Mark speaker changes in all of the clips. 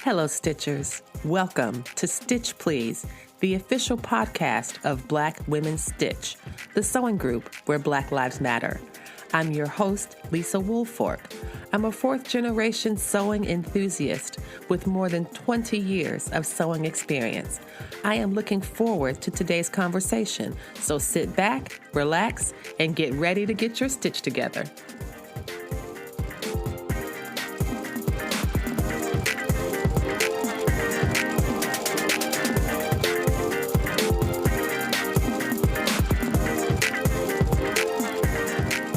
Speaker 1: Hello, Stitchers. Welcome to Stitch Please, the official podcast of Black Women Stitch, the sewing group where Black Lives Matter. I'm your host, LisaWoolfork. I'm a fourth-generation sewing enthusiast with more than 20 years of sewing experience. I am looking forward to today's conversation, so sit back, relax, and get ready to get your stitch together.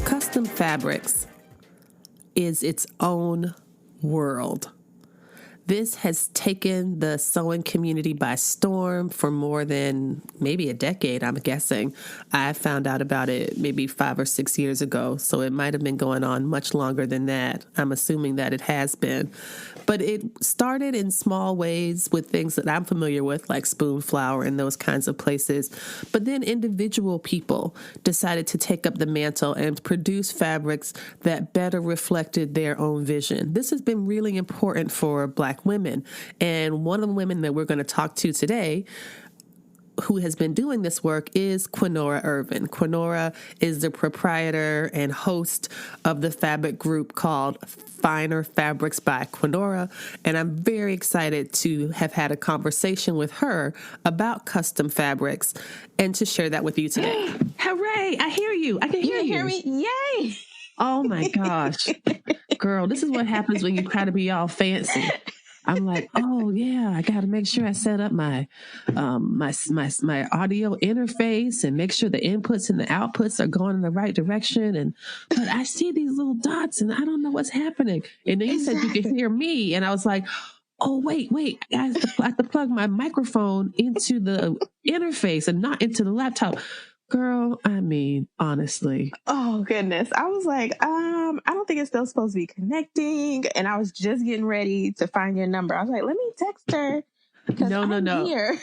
Speaker 1: Custom fabrics is its own world. This has taken the sewing community by storm for more than maybe a decade, I'm guessing. I found out about it maybe 5 or 6 years ago, so it might have been going on much longer than that. I'm assuming that it has been. But it started in small ways with things that I'm familiar with, like Spoon Flower and those kinds of places. But then individual people decided to take up the mantle and produce fabrics that better reflected their own vision. This has been really important for Black women. And one of the women that we're going to talk to today who has been doing this work is Quinora Irvin. Quinora is the proprietor and host of the fabric group called Finer Fabrics by Quinora, and I'm very excited to have had a conversation with her about custom fabrics and to share that with you today. Hooray! I hear you. I can hear you.
Speaker 2: Hear me? Yay!
Speaker 1: Oh my gosh. Girl, this is what happens when you try to be all fancy. I'm like, oh yeah, I got to make sure I set up my my audio interface and make sure the inputs and the outputs are going in the right direction. But I see these little dots and I don't know what's happening. And then you said you could hear me, and I was like, oh wait, I have to plug my microphone into the interface and not into the laptop. Girl, I mean, honestly.
Speaker 2: Oh, goodness. I was like, I don't think it's still supposed to be connecting. And I was just getting ready to find your number. I was like, let me text her. No. Here.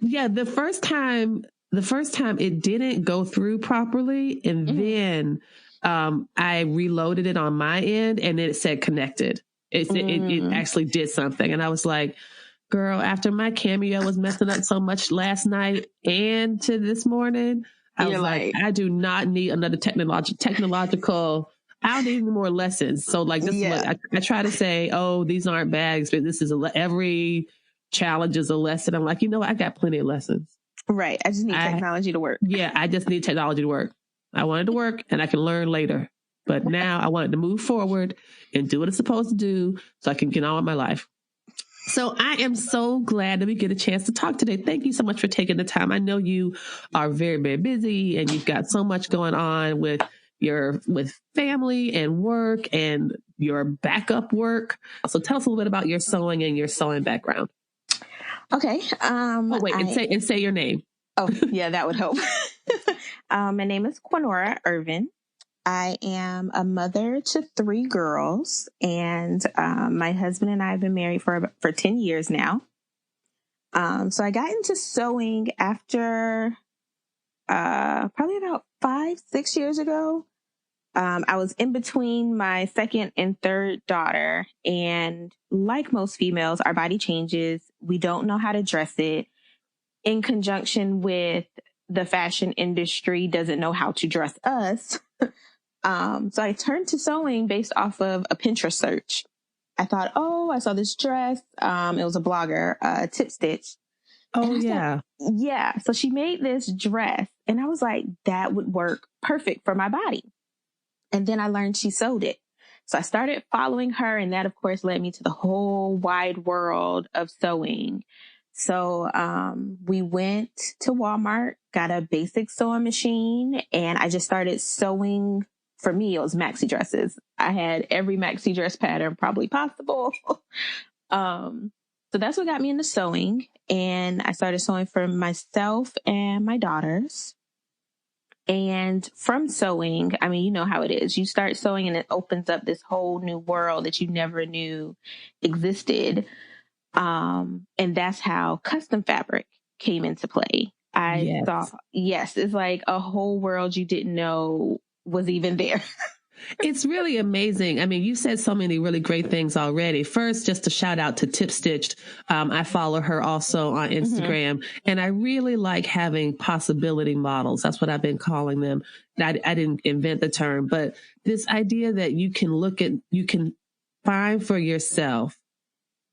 Speaker 1: Yeah, the first time it didn't go through properly. And then I reloaded it on my end and it said connected. It actually did something. And I was like, girl, after my Cameo was messing up so much last night and to this morning, I was like, I do not need another technological, I don't need any more lessons. So like this is what I try to say, oh, these aren't bags, but this is every challenge is a lesson. I'm like, you know what? I got plenty of lessons.
Speaker 2: Right. I just need technology to work.
Speaker 1: Yeah. I just need technology to work. I want it to work and I can learn later. But now I want it to move forward and do what it's supposed to do so I can get on with my life. So I am so glad that we get a chance to talk today. Thank you so much for taking the time. I know you are very, very busy and you've got so much going on with family and work and your backup work. So tell us a little bit about your sewing and your sewing background.
Speaker 2: Okay.
Speaker 1: And say your name.
Speaker 2: Oh, yeah, that would help. My name is Quinora Irvin. I am a mother to 3 girls, and my husband and I have been married for 10 years now. So I got into sewing after probably about 5-6 years ago. I was in between my second and third daughter, and like most females, our body changes. We don't know how to dress it. In conjunction with the fashion industry doesn't know how to dress us. So I turned to sewing based off of a Pinterest search. I thought, I saw this dress. It was a blogger, Tip Stitch.
Speaker 1: Oh, yeah.
Speaker 2: Yeah. So she made this dress and I was like, that would work perfect for my body. And then I learned she sewed it. So I started following her. And that, of course, led me to the whole wide world of sewing. So we went to Walmart, got a basic sewing machine, and I just started sewing. For me, it was maxi dresses. I had every maxi dress pattern probably possible. So that's what got me into sewing. And I started sewing for myself and my daughters. And from sewing, I mean, you know how it is. You start sewing and it opens up this whole new world that you never knew existed. And that's how custom fabric came into play. I thought, it's like a whole world you didn't know was even there.
Speaker 1: It's really amazing. I mean, you said so many really great things already. First, just a shout out to Tip Stitched. I follow her also on Instagram, and I really like having possibility models. That's what I've been calling them. I didn't invent the term, but this idea that you can find for yourself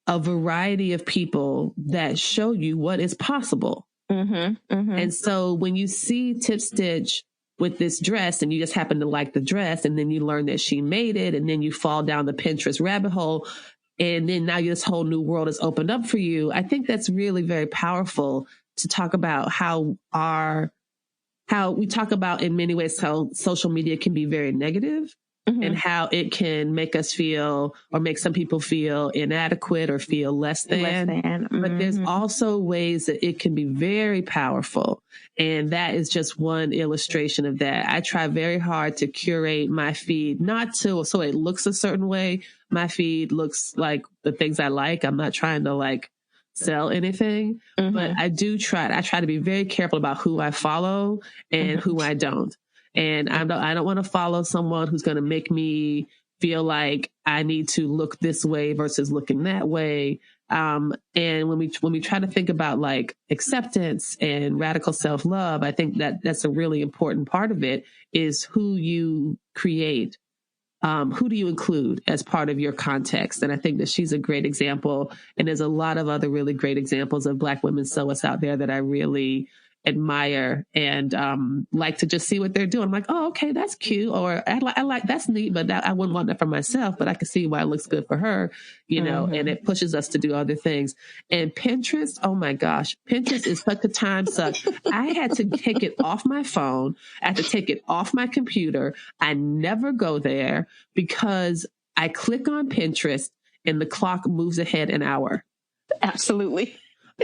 Speaker 1: a variety of people that show you what is possible. And so when you see Tip Stitch with this dress and you just happen to like the dress, and then you learn that she made it, and then you fall down the Pinterest rabbit hole, and then now this whole new world is opened up for you. I think that's really very powerful to talk about how we talk about in many ways how social media can be very negative. And how it can make us feel, or make some people feel inadequate or feel less than. But there's also ways that it can be very powerful. And that is just one illustration of that. I try very hard to curate my feed, so it looks a certain way. My feed looks like the things I like. I'm not trying to like sell anything, but I try to be very careful about who I follow and who I don't. And I don't want to follow someone who's going to make me feel like I need to look this way versus looking that way. And when we try to think about like acceptance and radical self-love, I think that that's a really important part of it, is who you create. Who do you include as part of your context? And I think that she's a great example. And there's a lot of other really great examples of Black women sewists out there that I really admire and like to just see what they're doing. I'm like, oh, okay, that's cute. Or I like that's neat, but I wouldn't want that for myself, but I can see why it looks good for her, and it pushes us to do other things. And Pinterest, oh my gosh, Pinterest is such a time suck. I had to take it off my phone. I had to take it off my computer. I never go there because I click on Pinterest and the clock moves ahead an hour.
Speaker 2: Absolutely.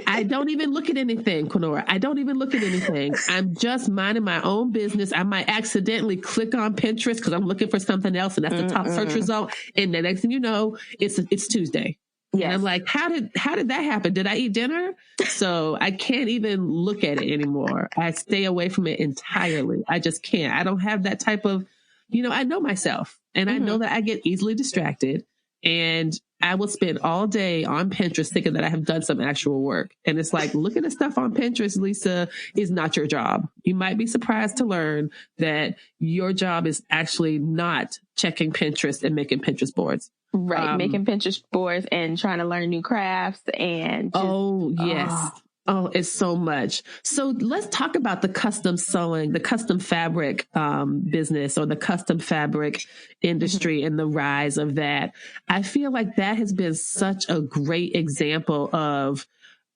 Speaker 1: I don't even look at anything, Quinora. I don't even look at anything. I'm just minding my own business. I might accidentally click on Pinterest because I'm looking for something else, and that's the top search result. And the next thing you know, it's Tuesday. Yes. And I'm like, how did that happen? Did I eat dinner? So I can't even look at it anymore. I stay away from it entirely. I just can't. I don't have that type of, I know myself, and I know that I get easily distracted, and I will spend all day on Pinterest thinking that I have done some actual work. And it's like, looking at stuff on Pinterest, Lisa, is not your job. You might be surprised to learn that your job is actually not checking Pinterest and making Pinterest boards.
Speaker 2: Right. Making Pinterest boards and trying to learn new crafts and just,
Speaker 1: yes. Oh, it's so much. So let's talk about the custom sewing, the custom fabric business, or the custom fabric industry and the rise of that. I feel like that has been such a great example of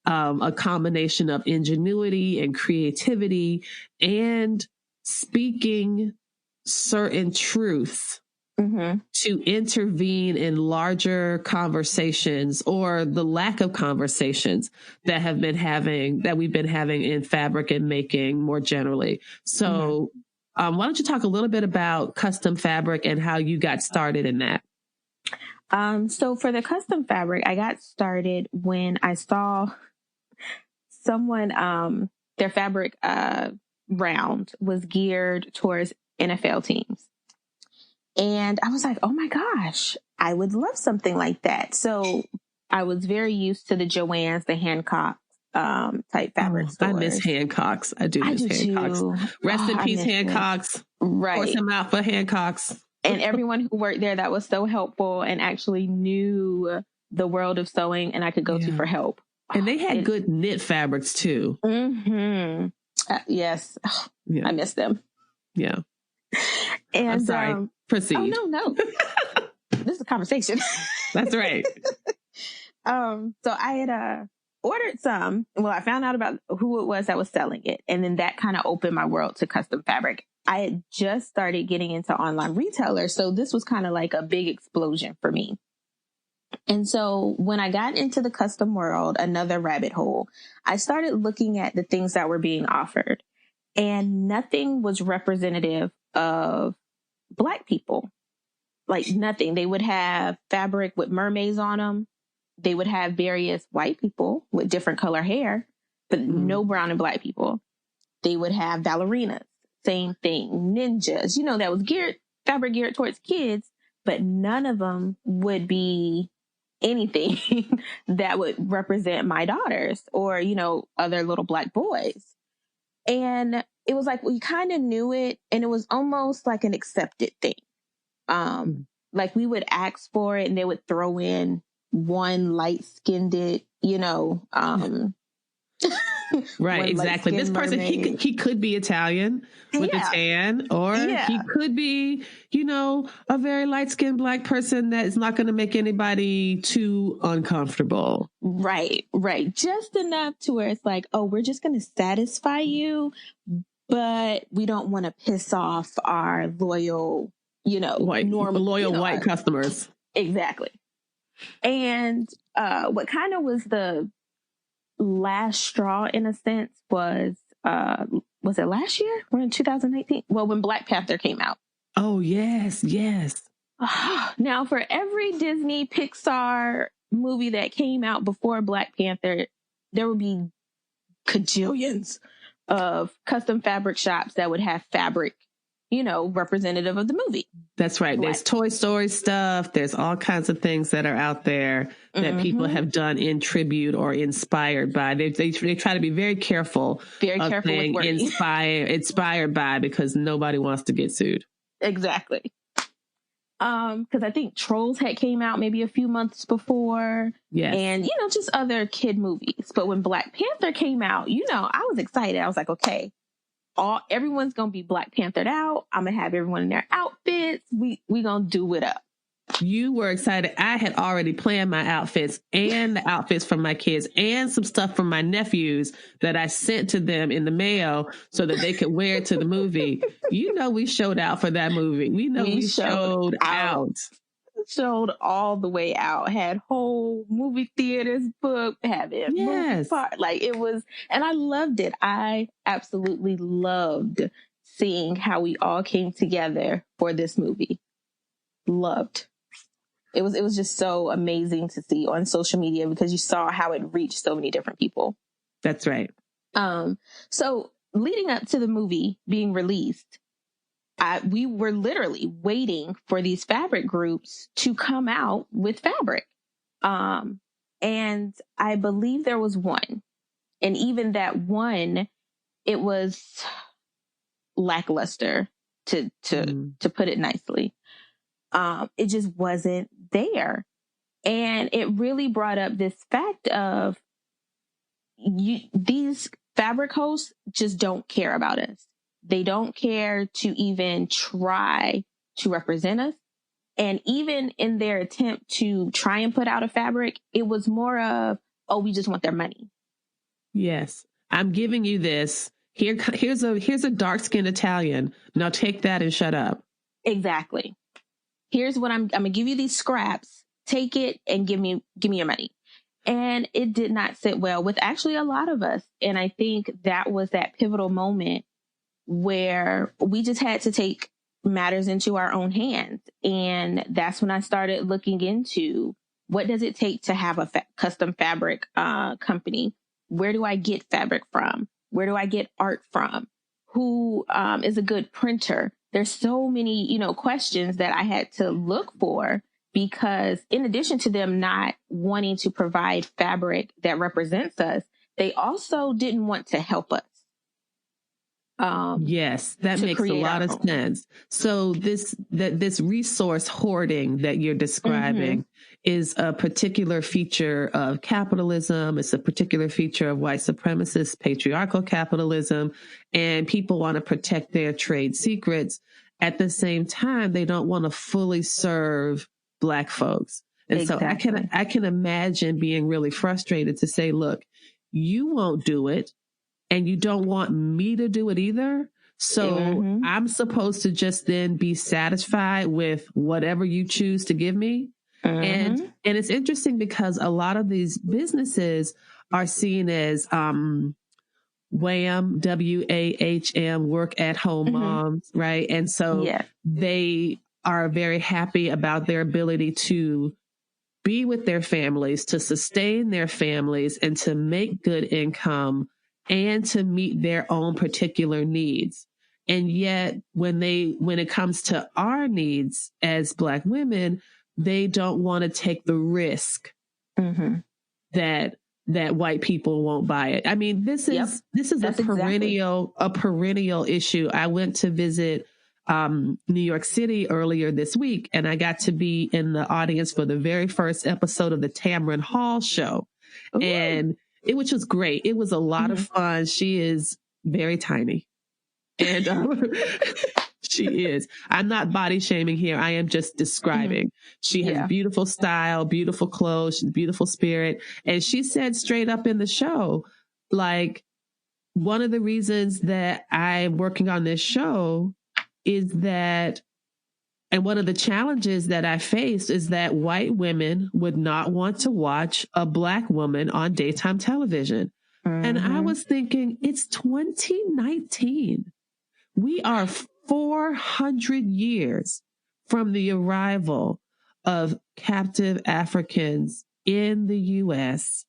Speaker 1: a combination of ingenuity and creativity and speaking certain truths to intervene in larger conversations, or the lack of conversations that we've been having in fabric and making more generally. So why don't you talk a little bit about custom fabric and how you got started in that?
Speaker 2: So for the custom fabric, I got started when I saw someone, their fabric round was geared towards NFL teams. And I was like, oh my gosh, I would love something like that. So I was very used to the Joann's, the Hancock type fabric stores. I
Speaker 1: miss Hancocks. I do miss Hancocks.
Speaker 2: Too.
Speaker 1: Rest in peace, Hancocks.
Speaker 2: Right.
Speaker 1: Force them out for Hancocks.
Speaker 2: And everyone who worked there that was so helpful and actually knew the world of sewing and I could go to for help.
Speaker 1: And they had good knit fabrics too.
Speaker 2: Yes. I miss them.
Speaker 1: Yeah.
Speaker 2: And
Speaker 1: I'm sorry. Proceed.
Speaker 2: Oh, no. This is a conversation.
Speaker 1: That's right.
Speaker 2: So I had ordered some. Well, I found out about who it was that was selling it. And then that kind of opened my world to custom fabric. I had just started getting into online retailers. So this was kind of like a big explosion for me. And so when I got into the custom world, another rabbit hole, I started looking at the things that were being offered. And nothing was representative of Black people. Like nothing. They would have fabric with mermaids on them. They would have various white people with different color hair, but no brown and Black people. They would have ballerinas, same thing, ninjas, that was geared fabric geared towards kids, but none of them would be anything that would represent my daughters or, other little Black boys. And it was like we kind of knew it, and it was almost like an accepted thing. Like we would ask for it and they would throw in one light-skinned,
Speaker 1: right, exactly. This person, he could be Italian with a tan, or he could be, a very light-skinned Black person that is not going to make anybody too uncomfortable.
Speaker 2: Right. Just enough to where it's like, oh, we're just going to satisfy you, but we don't want to piss off our loyal,
Speaker 1: white customers.
Speaker 2: Exactly. And what kind of was the last straw in a sense was it last year? We're in 2018. Well, when Black Panther came out.
Speaker 1: Oh, yes.
Speaker 2: Now, for every Disney Pixar movie that came out before Black Panther, there would be cajillions of custom fabric shops that would have fabric, representative of the movie.
Speaker 1: That's right. There's Toy Story stuff. There's all kinds of things that are out there that people have done in tribute or inspired by. They try to be very careful
Speaker 2: with words.
Speaker 1: Inspired by, because nobody wants to get sued.
Speaker 2: Exactly. Because I think Trolls had came out maybe a few months before.
Speaker 1: Yes.
Speaker 2: And, just other kid movies. But when Black Panther came out, I was excited. I was like, okay, everyone's going to be Black Panthered out. I'm going to have everyone in their outfits. We going to do it up.
Speaker 1: You were excited. I had already planned my outfits and the outfits from my kids and some stuff from my nephews that I sent to them in the mail so that they could wear it to the movie. We showed out for that movie. We showed out.
Speaker 2: Showed all the way out. Had whole movie theaters booked. Had it movie part. Like it was, and I loved it. I absolutely loved seeing how we all came together for this movie. Loved. It was just so amazing to see on social media because you saw how it reached so many different people.
Speaker 1: That's right.
Speaker 2: So leading up to the movie being released, we were literally waiting for these fabric groups to come out with fabric. And I believe there was one. And even that one, it was lackluster to put it nicely. It just wasn't there. And it really brought up this fact of these fabric hosts just don't care about us. They don't care to even try to represent us. And even in their attempt to try and put out a fabric, it was more of, oh, we just want their money.
Speaker 1: Yes. I'm giving you this. Here's a dark-skinned Italian. Now take that and shut up.
Speaker 2: Exactly. Here's what I'm going to give you these scraps. Take it and give me your money. And it did not sit well with actually a lot of us. And I think that was that pivotal moment where we just had to take matters into our own hands. And that's when I started looking into what does it take to have a custom fabric company? Where do I get fabric from? Where do I get art from? Who is a good printer? There's so many, questions that I had to look for because in addition to them not wanting to provide fabric that represents us, they also didn't want to help us.
Speaker 1: Yes, that makes a lot of sense. So this resource hoarding that you're describing is a particular feature of capitalism. It's a particular feature of white supremacist patriarchal capitalism, and people want to protect their trade secrets. At the same time, they don't want to fully serve Black folks. And exactly. So I can imagine being really frustrated to say, look, you won't do it. And you don't want me to do it either. So I'm supposed to just then be satisfied with whatever you choose to give me. And it's interesting because a lot of these businesses are seen as WAHM, WAHM, work at home moms, right? And so they are very happy about their ability to be with their families, to sustain their families, and to make good income and to meet their own particular needs. And yet when it comes to our needs as Black women, they don't want to take the risk that white people won't buy it. I mean, this is a perennial issue. I went to visit New York City earlier this week, and I got to be in the audience for the very first episode of the Tamron Hall show. Ooh. And which was great. It was a lot of fun. She is very tiny. And she is. I'm not body shaming here. I am just describing. She has beautiful style, beautiful clothes, beautiful spirit. And she said straight up in the show, like, one of the reasons that I'm working on this show is that, and one of the challenges that I faced is that white women would not want to watch a Black woman on daytime television. And I was thinking, it's 2019. We are 400 years from the arrival of captive Africans in the U.S.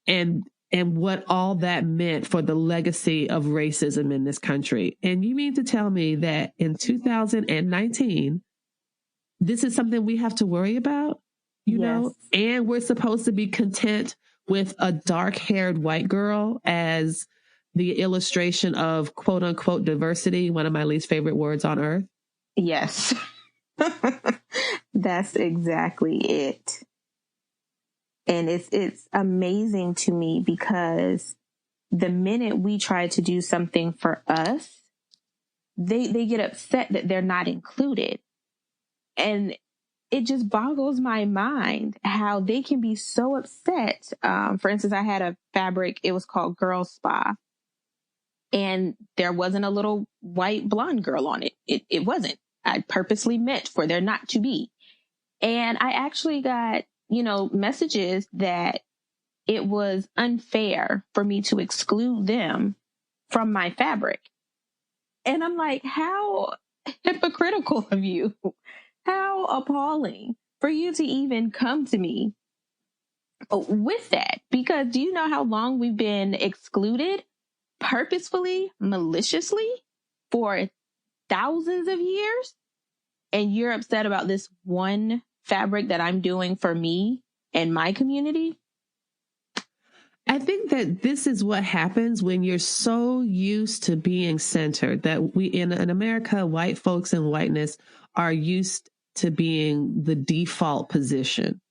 Speaker 1: and what all that meant for the legacy of racism in this country. And you mean to tell me that in 2019, this is something we have to worry about, you know, and we're supposed to be content with a dark-haired white girl as the illustration of quote unquote diversity, one of my least favorite words on earth.
Speaker 2: Yes. That's exactly it. And it's amazing to me because the minute we try to do something for us, they get upset that they're not included. And it just boggles my mind how they can be so upset. For instance, I had a fabric, it was called Girl Spa. And there wasn't a little white blonde girl on it. It wasn't. I purposely meant for there not to be. And I actually got, messages that it was unfair for me to exclude them from my fabric. And I'm like, how hypocritical of you. How appalling for you to even come to me with that. Because do you know how long we've been excluded? Purposefully, maliciously for thousands of years, and you're upset about this one fabric that I'm doing for me and my community?
Speaker 1: I think that this is what happens when you're so used to being centered, that we in America, white folks and whiteness are used to being the default position,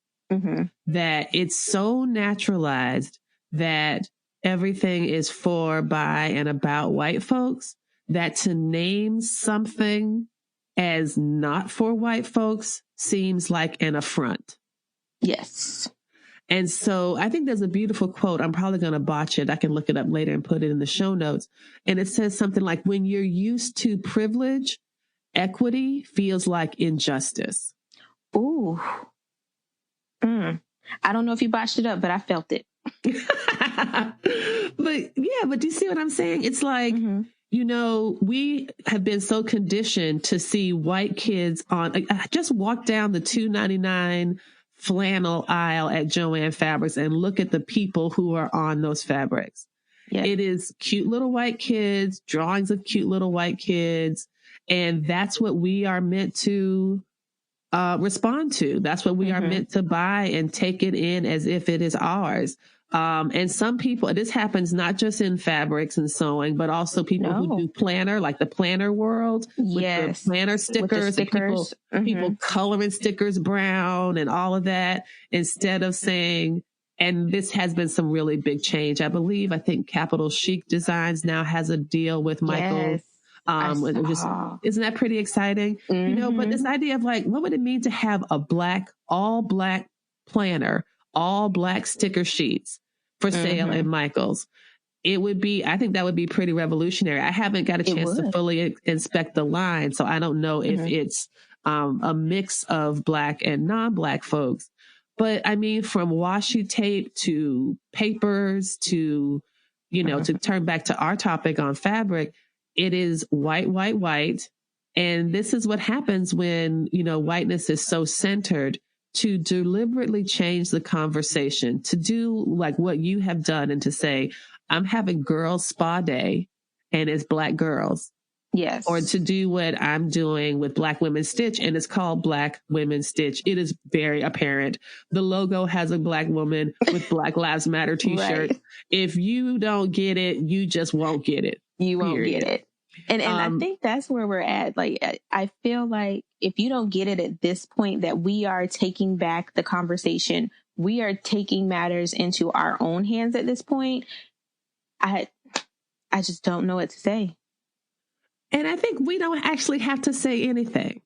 Speaker 1: that it's so naturalized that everything is for, by, and about white folks, that to name something as not for white folks seems like an affront.
Speaker 2: Yes.
Speaker 1: And so I think there's a beautiful quote. I'm probably going to botch it. I can look it up later and put it in the show notes. And it says something like, when you're used to privilege, equity feels like injustice.
Speaker 2: Ooh. I don't know if you botched it up, but I felt it.
Speaker 1: But do you see what I'm saying? It's like, we have been so conditioned to see white kids I just walked down the $2.99 flannel aisle at Joann Fabrics and look at the people who are on those fabrics. Yeah. It is cute little white kids, drawings of cute little white kids. And that's what we are meant to respond to. That's what we are meant to buy and take it in as if it is ours. And some people, this happens not just in fabrics and sewing, but also people who do planner, like the planner world, with the planner stickers, and people coloring stickers brown and all of that, instead of saying, and this has been some really big change. I think Capital Chic Designs now has a deal with Michael.
Speaker 2: Yes.
Speaker 1: Isn't that pretty exciting? But this idea of like, what would it mean to have a all black planner, all black sticker sheets for sale at Michael's? It would be, I think that would be pretty revolutionary. I haven't got a chance to fully inspect the line, so I don't know if it's a mix of black and non-black folks. But I mean, from washi tape to papers to, to turn back to our topic on fabric, it is white, white, white. And this is what happens when, whiteness is so centered, to deliberately change the conversation, to do like what you have done and to say, I'm having girls spa day and it's black girls.
Speaker 2: Yes.
Speaker 1: Or to do what I'm doing with Black Women Stitch, and it's called Black Women Stitch. It is very apparent. The logo has a Black woman with Black Lives Matter t-shirt.
Speaker 2: Right.
Speaker 1: If you don't get it, you just won't get it.
Speaker 2: You won't get it. And I think that's where we're at. Like, I feel like if you don't get it at this point, that we are taking back the conversation, we are taking matters into our own hands at this point. I just don't know what to say.
Speaker 1: And I think we don't actually have to say anything,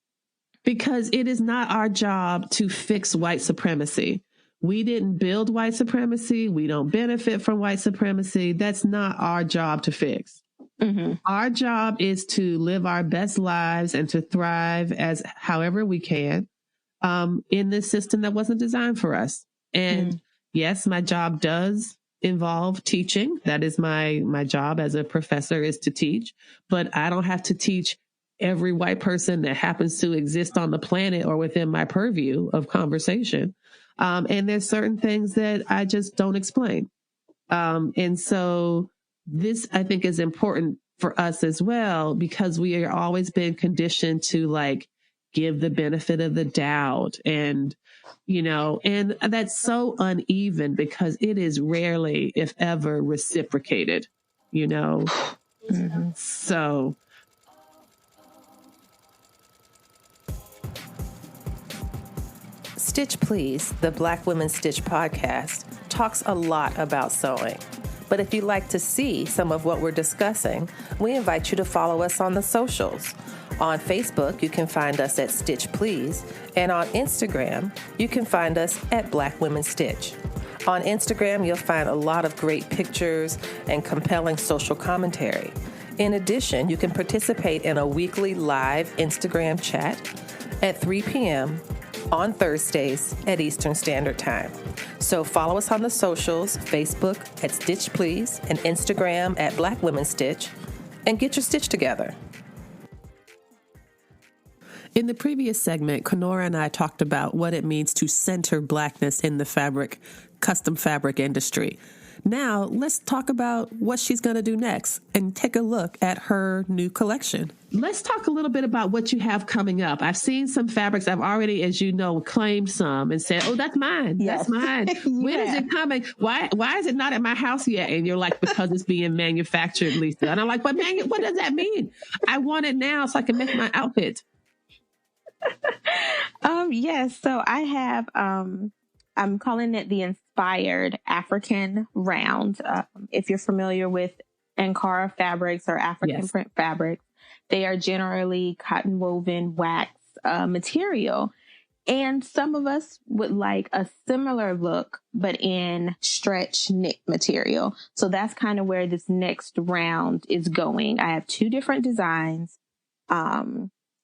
Speaker 1: because it is not our job to fix white supremacy. We didn't build white supremacy. We don't benefit from white supremacy. That's not our job to fix. Mm-hmm. Our job is to live our best lives and to thrive as however we can in this system that wasn't designed for us. And yes, my job does involve teaching. That is my job as a professor, is to teach. But I don't have to teach every white person that happens to exist on the planet or within my purview of conversation. And there's certain things that I just don't explain. And so this, I think, is important for us as well, because we are always been conditioned to like give the benefit of the doubt, and, you know, and that's so uneven because it is rarely, if ever, reciprocated, you know. Mm-hmm. So
Speaker 3: Stitch Please, the Black Women Stitch podcast, talks a lot about sewing. But if you'd like to see some of what we're discussing, we invite you to follow us on the socials. On Facebook, you can find us at Stitch Please, and on Instagram, you can find us at Black Women Stitch. On Instagram, you'll find a lot of great pictures and compelling social commentary. In addition, you can participate in a weekly live Instagram chat at 3 p.m. on Thursdays at Eastern Standard Time. So follow us on the socials, Facebook at Stitch Please and Instagram at Black Women Stitch, and get your stitch together.
Speaker 1: In the previous segment, Kenora and I talked about what it means to center Blackness in the custom fabric industry. Now, let's talk about what she's going to do next and take a look at her new collection. Let's talk a little bit about what you have coming up. I've seen some fabrics. I've already, as you know, claimed some and said, oh, that's mine. Yes. That's mine. When is it coming? Why is it not at my house yet? And you're like, because it's being manufactured, Lisa. And I'm like, what does that mean? I want it now so I can make my outfit.
Speaker 2: Yes. So I have, I'm calling it the Inspired African Round. If you're familiar with Ankara fabrics or African print fabrics, they are generally cotton woven wax material. And some of us would like a similar look, but in stretch knit material. So that's kind of where this next round is going. I have 2 different designs.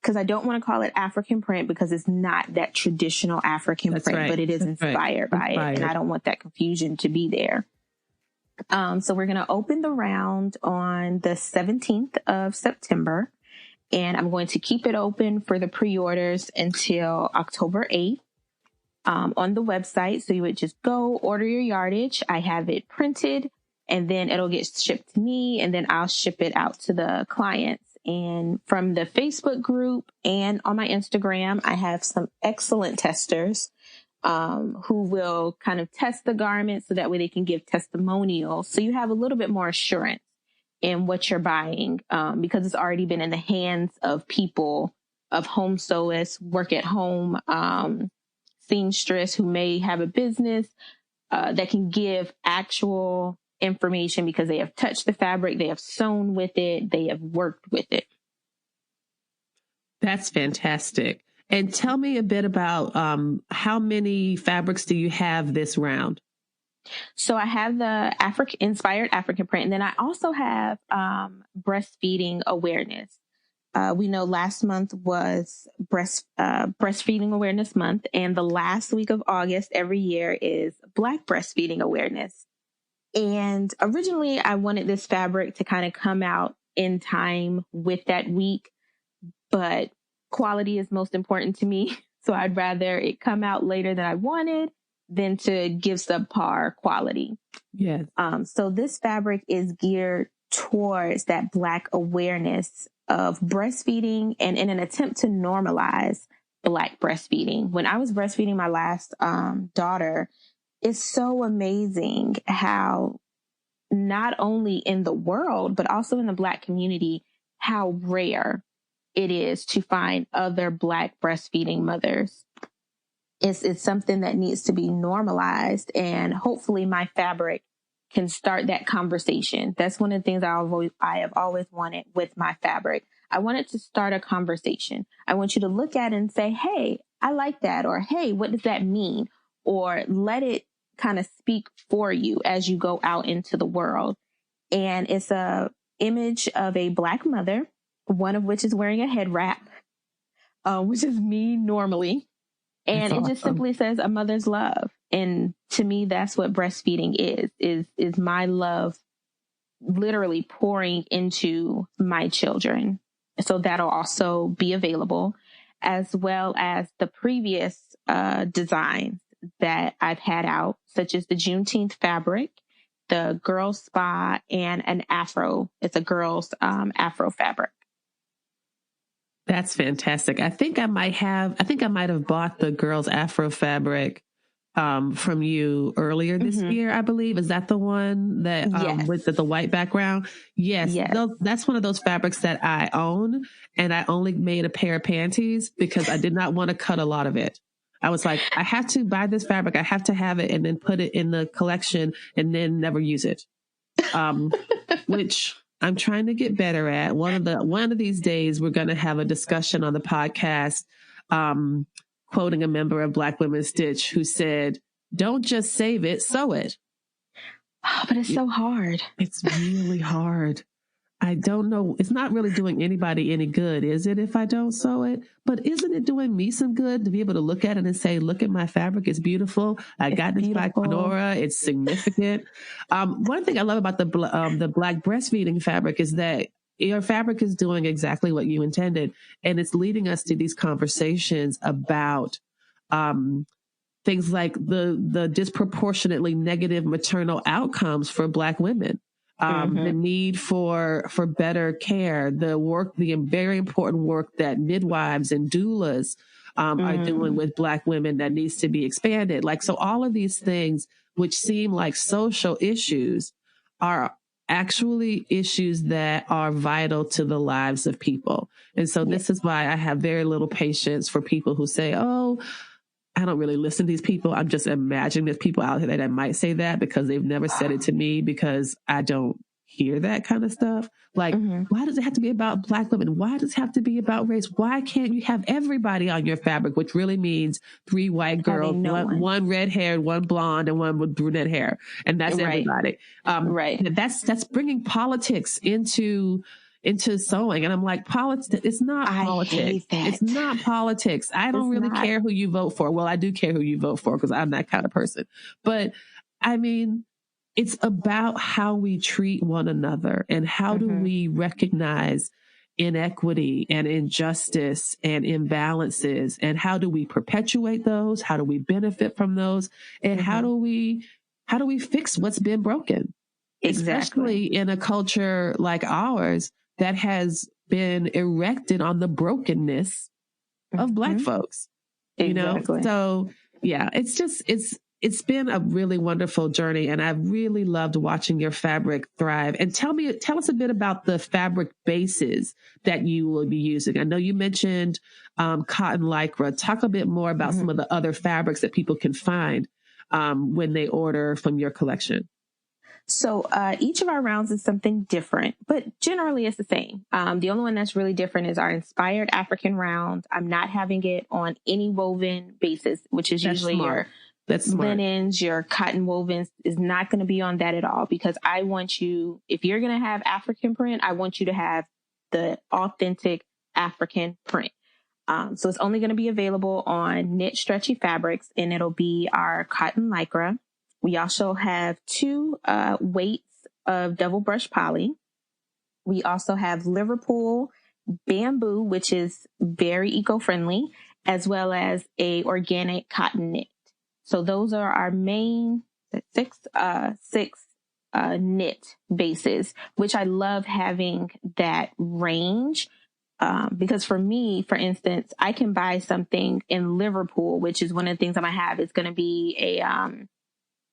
Speaker 2: Because I don't want to call it African print because it's not that traditional African print, but it is inspired by it. And I don't want that confusion to be there. So we're going to open the round on the 17th of September, and I'm going to keep it open for the pre-orders until October 8th on the website. So you would just go order your yardage. I have it printed, and then it'll get shipped to me, and then I'll ship it out to the clients. And from the Facebook group and on my Instagram, I have some excellent testers who will kind of test the garment so that way they can give testimonials. So you have a little bit more assurance in what you're buying because it's already been in the hands of people, of home sewists, work at home seamstress who may have a business that can give actual information because they have touched the fabric, they have sewn with it, they have worked with it.
Speaker 1: That's fantastic. And tell me a bit about how many fabrics do you have this round?
Speaker 2: So I have the inspired African print, and then I also have breastfeeding awareness. We know last month was breastfeeding awareness month, and the last week of August every year is Black breastfeeding awareness. And originally I wanted this fabric to kind of come out in time with that week, but quality is most important to me. So I'd rather it come out later than I wanted than to give subpar quality.
Speaker 1: Yes.
Speaker 2: So this fabric is geared towards that Black awareness of breastfeeding and in an attempt to normalize Black breastfeeding. When I was breastfeeding my last daughter, it's so amazing how not only in the world, but also in the Black community, how rare it is to find other Black breastfeeding mothers. It's something that needs to be normalized, and hopefully my fabric can start that conversation. That's one of the things I have always wanted with my fabric. I want it to start a conversation. I want you to look at it and say, hey, I like that, or hey, what does that mean? Or let it kind of speak for you as you go out into the world. And it's a image of a Black mother, one of which is wearing a head wrap, which is me normally. And it just simply says a mother's love. And to me, that's what breastfeeding is my love literally pouring into my children. So that'll also be available, as well as the previous designs that I've had out, such as the Juneteenth fabric, the girls spa, and an afro. It's a girls afro fabric.
Speaker 1: That's fantastic. I think I might have bought the girls Afro fabric from you earlier this year, I believe. Is that the one that
Speaker 2: Yes.
Speaker 1: with the white background? Yes. That's one of those fabrics that I own, and I only made a pair of panties because I did not want to cut a lot of it. I was like, I have to buy this fabric. I have to have it and then put it in the collection and then never use it. Which I'm trying to get better at. One of these days, we're going to have a discussion on the podcast, quoting a member of Black Women Stitch who said, "Don't just save it, sew it."
Speaker 2: Oh, but it's so hard.
Speaker 1: It's really hard. I don't know. It's not really doing anybody any good, is it, if I don't sew it? But isn't it doing me some good to be able to look at it and say, look at my fabric. It's beautiful. I got this Black fedora. It's significant. One thing I love about the Black breastfeeding fabric is that your fabric is doing exactly what you intended. And it's leading us to these conversations about things like the disproportionately negative maternal outcomes for Black women. The need for better care, the very important work that midwives and doulas are doing with Black women that needs to be expanded. Like, so all of these things, which seem like social issues, are actually issues that are vital to the lives of people. And so this is why I have very little patience for people who say, oh, I don't really listen to these people. I'm just imagining there's people out there that might say that because they've never said it to me, because I don't hear that kind of stuff. Like, why does it have to be about Black women? Why does it have to be about race? Why can't you have everybody on your fabric, which really means 3 white girls, one red haired, one blonde, and one with brunette hair. And that's everybody. That's bringing politics into sewing. And I'm like, politics, it's not politics. It's not politics. I don't really care who you vote for. Well, I do care who you vote for because I'm that kind of person. But I mean, it's about how we treat one another and how do we recognize inequity and injustice and imbalances, and how do we perpetuate those? How do we benefit from those? And how do we fix what's been broken? Especially in a culture like ours that has been erected on the brokenness of Black folks, you know? So yeah, it's been a really wonderful journey, and I've really loved watching your fabric thrive. And tell us a bit about the fabric bases that you will be using. I know you mentioned cotton lycra. Talk a bit more about some of the other fabrics that people can find when they order from your collection.
Speaker 2: So each of our rounds is something different, but generally it's the same. The only one that's really different is our inspired African round. I'm not having it on any woven basis, which is usually your linens, your cotton wovens, is not going to be on that at all, because I want you, if you're going to have African print, I want you to have the authentic African print. So it's only going to be available on knit stretchy fabrics, and it'll be our cotton lycra. We also have 2 weights of double brush poly. We also have Liverpool bamboo, which is very eco-friendly, as well as a organic cotton knit. So those are our main 6 knit bases, which I love having that range Because for me, for instance, I can buy something in Liverpool, which is one of the things I might have. It's going to be a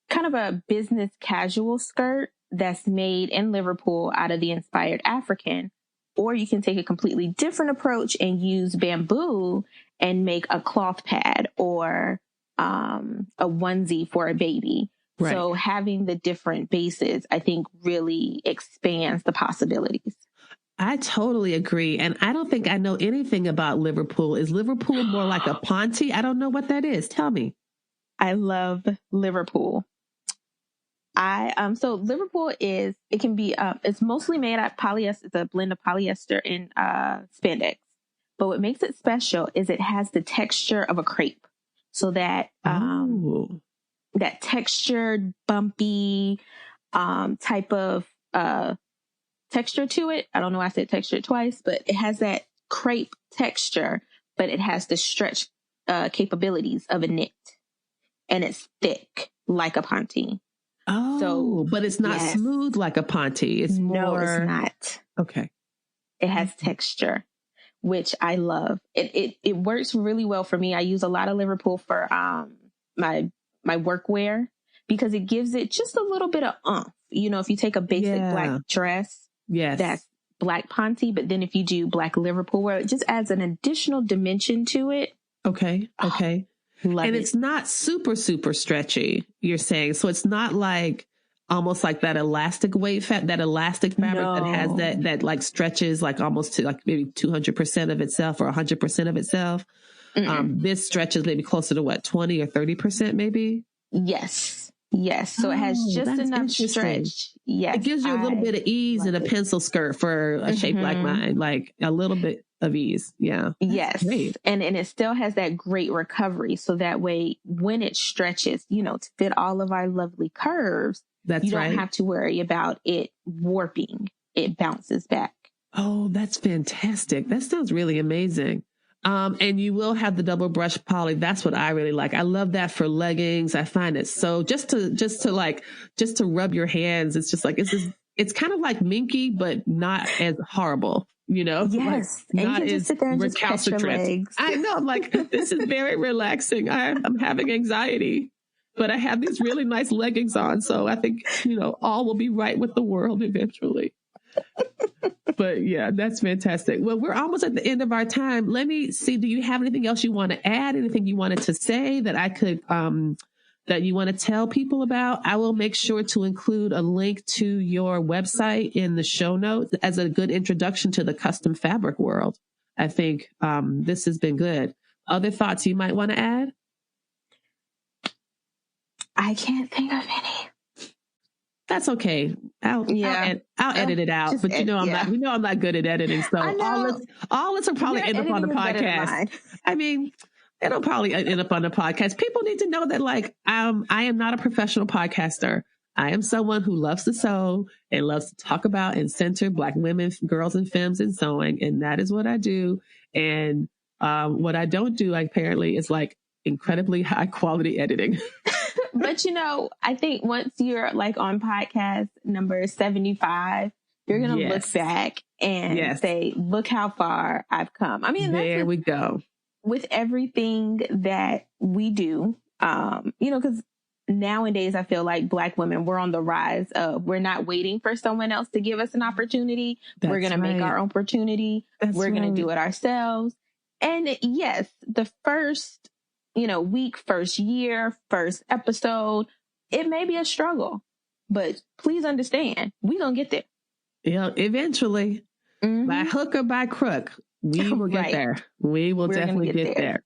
Speaker 2: kind of a business casual skirt that's made in Liverpool out of the inspired African. Or you can take a completely different approach and use bamboo and make a cloth pad or a onesie for a baby. Right. So having the different bases, I think, really expands the possibilities.
Speaker 1: I totally agree. And I don't think I know anything about Liverpool. Is Liverpool more like a Ponte? I don't know what that is. Tell me.
Speaker 2: I love Liverpool. So Liverpool it can be, it's mostly made out of polyester. It's a blend of polyester and spandex. But what makes it special is it has the texture of a crepe. So that, that textured, bumpy, type of, texture to it. I don't know why I said texture twice, but it has that crepe texture, but it has the stretch capabilities of a knit, and it's thick like a Ponte.
Speaker 1: Oh, so, but it's not smooth like a Ponte. It's more.
Speaker 2: No, it's not.
Speaker 1: Okay.
Speaker 2: It has texture, which I love. It works really well for me. I use a lot of Liverpool for my workwear because it gives it just a little bit of oomph. You know, if you take a basic black dress.
Speaker 1: Yes.
Speaker 2: That's black Ponte, but then if you do black Liverpool wear, it just adds an additional dimension to it.
Speaker 1: Okay. Okay.
Speaker 2: Love
Speaker 1: and
Speaker 2: it.
Speaker 1: It's not super, super stretchy, you're saying. So it's not like almost like that elastic weight that elastic fabric that has that like stretches like almost to like maybe 200% of itself or 100% of itself. This stretches maybe closer to what, 20 or 30% maybe?
Speaker 2: Yes. So it has just enough stretch. Yes.
Speaker 1: It gives you a little bit of ease in a pencil skirt for a shape like mine, like a little bit of ease. Yeah.
Speaker 2: Yes. Great. And it still has that great recovery. So that way, when it stretches, you know, to fit all of our lovely curves, you don't have to worry about it warping. It bounces back.
Speaker 1: Oh, that's fantastic. That sounds really amazing. And you will have the double brush poly. That's what I really like. I love that for leggings. I find it so just to rub your hands. It's just like, it's kind of like minky, but not as horrible, you know?
Speaker 2: Yes.
Speaker 1: Like,
Speaker 2: and you can just sit there and just catch your legs.
Speaker 1: I know. I'm like, this is very relaxing. I'm having anxiety, but I have these really nice leggings on. So I think, you know, all will be right with the world eventually. But yeah, that's fantastic. Well, we're almost at the end of our time. Let me see. Do you have anything else you want to add? Anything you wanted to say that I could, that you want to tell people about? I will make sure to include a link to your website in the show notes as a good introduction to the custom fabric world. I think, this has been good. Other thoughts you might want to add?
Speaker 2: I can't think of any.
Speaker 1: That's okay. I'll edit it out. But I'm not good at editing. So all this will probably end up on the podcast. I mean, it'll probably end up on the podcast. People need to know that I am not a professional podcaster. I am someone who loves to sew and loves to talk about and center Black women, girls, and femmes in sewing. And that is what I do. And what I don't do, apparently, is incredibly high quality editing.
Speaker 2: But, I think once you're on podcast number 75, you're going to look back and say, look how far I've come. I mean,
Speaker 1: there we go.
Speaker 2: With everything that we do, because nowadays I feel like Black women, we're on the rise of, we're not waiting for someone else to give us an opportunity. We're going to make our opportunity. We're going to do it ourselves. And yes, the first week, first year, first episode, it may be a struggle, but please understand, we're going to get there.
Speaker 1: Yeah, eventually, by hook or by crook, we will get there. We're definitely get there.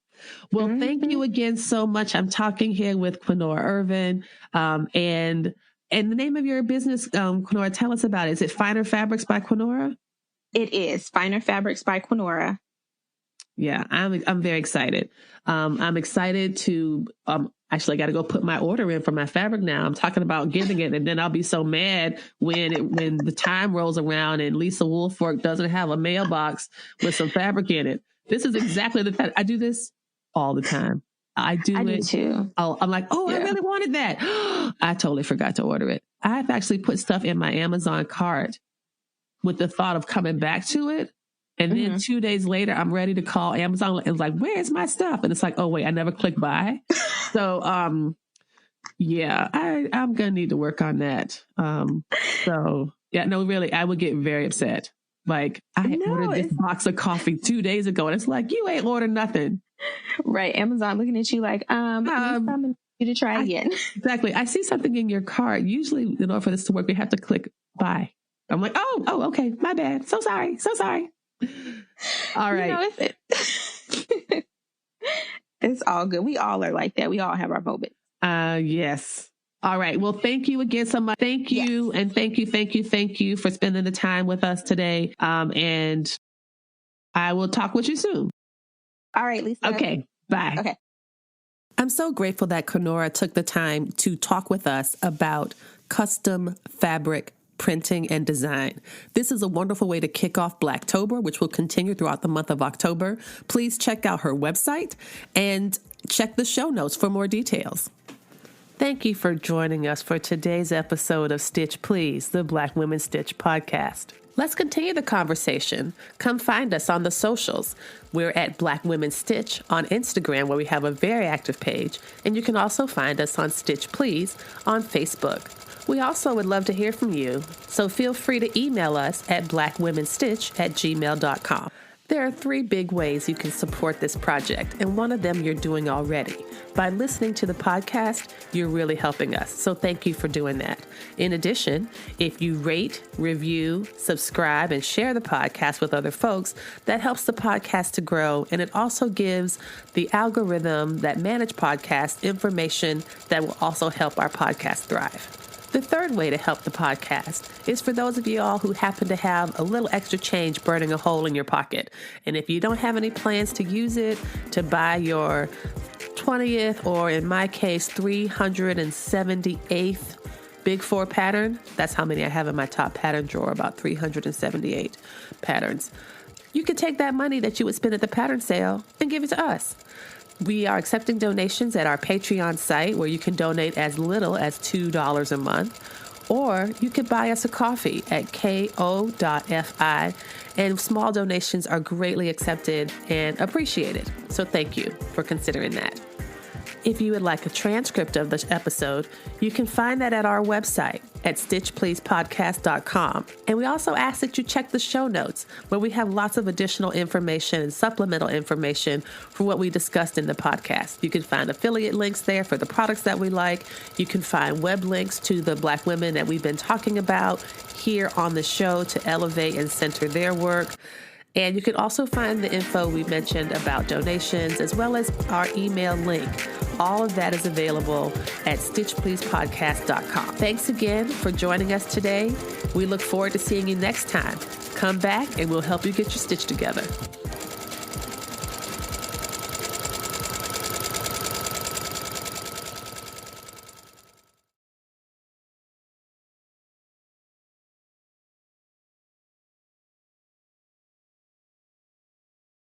Speaker 1: Well, thank you again so much. I'm talking here with Quinora Irvin, and the name of your business, Quinora, tell us about it. Is it Finer Fabrics by Quinora?
Speaker 2: It is Finer Fabrics by Quinora.
Speaker 1: Yeah, I'm very excited. I'm excited to, actually I got to go put my order in for my fabric now. I'm talking about getting it, and then I'll be so mad when the time rolls around and LisaWoolfork doesn't have a mailbox with some fabric in it. This is exactly the time. I do this all the time. I do
Speaker 2: too.
Speaker 1: I'm like, I really wanted that. I totally forgot to order it. I've actually put stuff in my Amazon cart with the thought of coming back to it. And then 2 days later, I'm ready to call Amazon. It's like, where's my stuff? And it's like, oh, wait, I never clicked buy. So, yeah, I'm going to need to work on that. So, yeah, no, really, I would get very upset. Like, I ordered this box of coffee 2 days ago, and it's like, you ain't ordered nothing.
Speaker 2: Right. Amazon looking at you like, I'm going to you to try again.
Speaker 1: Exactly. I see something in your cart. Usually, in order for this to work, we have to click buy. I'm like, oh, okay, my bad. So sorry. All right.
Speaker 2: It's all good. We all are like that. We all have our moments.
Speaker 1: Yes. All right. Well, thank you again so much. Thank you. Yes. And thank you for spending the time with us today. And I will talk with you soon.
Speaker 2: All right, Lisa.
Speaker 1: Okay. Bye.
Speaker 2: Okay.
Speaker 1: I'm so grateful that Kenora took the time to talk with us about custom fabric printing and design. This is a wonderful way to kick off Blacktober, which will continue throughout the month of October. Please check out her website and check the show notes for more details. Thank you for joining us for today's episode of Stitch Please, the Black Women Stitch podcast. Let's continue the conversation. Come find us on the socials. We're at Black Women Stitch on Instagram, where we have a very active page, and you can also find us on Stitch Please on Facebook. We also would love to hear from you, so feel free to email us at blackwomenstitch@gmail.com. There are 3 big ways you can support this project, and one of them you're doing already. By listening to the podcast, you're really helping us, so thank you for doing that. In addition, if you rate, review, subscribe, and share the podcast with other folks, that helps the podcast to grow, and it also gives the algorithm that manage podcasts information that will also help our podcast thrive. The third way to help the podcast is for those of you all who happen to have a little extra change burning a hole in your pocket. And if you don't have any plans to use it to buy your 20th, or in my case, 378th Big 4 pattern, that's how many I have in my top pattern drawer, about 378 patterns. You could take that money that you would spend at the pattern sale and give it to us. We are accepting donations at our Patreon site, where you can donate as little as $2 a month, or you could buy us a coffee at ko.fi, and small donations are greatly accepted and appreciated. So thank you for considering that. If you would like a transcript of this episode, you can find that at our website at stitchpleasepodcast.com. And we also ask that you check the show notes, where we have lots of additional information and supplemental information for what we discussed in the podcast. You can find affiliate links there for the products that we like. You can find web links to the Black women that we've been talking about here on the show to elevate and center their work. And you can also find the info we mentioned about donations, as well as our email link. All of that is available at stitchpleasepodcast.com. Thanks again for joining us today. We look forward to seeing you next time. Come back and we'll help you get your stitch together.